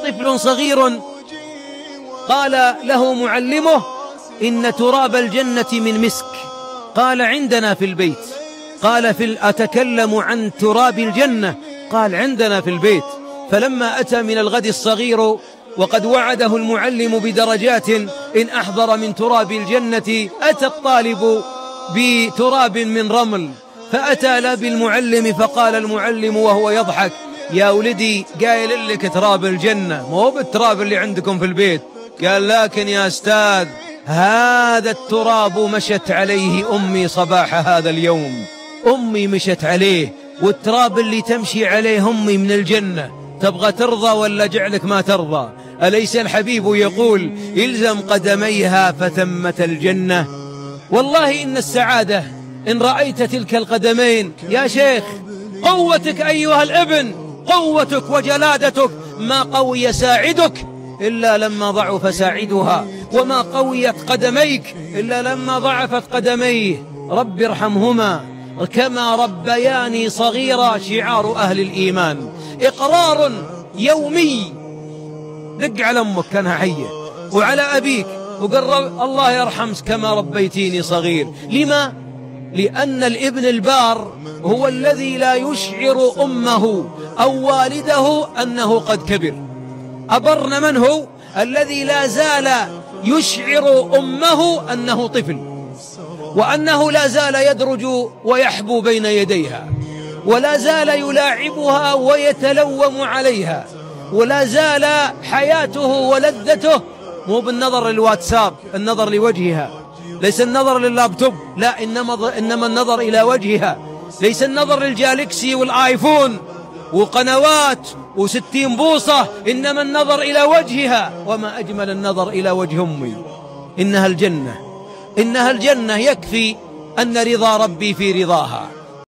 طفل صغير قال له معلمه: إن تراب الجنة من مسك. قال: عندنا في البيت. قال: أتكلم عن تراب الجنة؟ قال: عندنا في البيت. فلما أتى من الغد الصغير وقد وعده المعلم بدرجات إن أحضر من تراب الجنة، أتى الطالب بتراب من رمل، فأتى له بالمعلم، فقال المعلم وهو يضحك: يا ولدي قايل لك تراب الجنة، مو بالتراب اللي عندكم في البيت. قال: لكن يا أستاذ هذا التراب مشت عليه أمي صباح هذا اليوم، أمي مشت عليه، والتراب اللي تمشي عليه أمي من الجنة، تبغى ترضى ولا جعلك ما ترضى؟ أليس الحبيب يقول: إلزم قدميها فثمة الجنة؟ والله إن السعادة إن رأيت تلك القدمين يا شيخ. قوتك أيها الابن، قوتك وجلادتك ما قوي ساعدك إلا لما ضعف ساعدها، وما قويت قدميك إلا لما ضعفت قدميه. رب ارحمهما كما ربياني صغيرا، شعار أهل الإيمان. إقرار يومي، دق على أمك كانها حية وعلى أبيك وقل: الله يرحمك كما ربيتيني صغير. لما؟ لأن الابن البار هو الذي لا يشعر أمه أو والده أنه قد كبر. أبرنا من هو؟ الذي لا زال يشعر أمه أنه طفل، وأنه لا زال يدرج ويحبو بين يديها، ولا زال يلاعبها ويتلوم عليها، ولا زال حياته ولذته مو بالنظر للواتساب، النظر لوجهها، ليس النظر لللابتوب، لا، إنما النظر إلى وجهها، ليس النظر للجالكسي والآيفون وقنوات و60 بوصة، إنما النظر إلى وجهها. وما أجمل النظر إلى وجه أمي. إنها الجنة، إنها الجنة، يكفي أن رضا ربي في رضاها.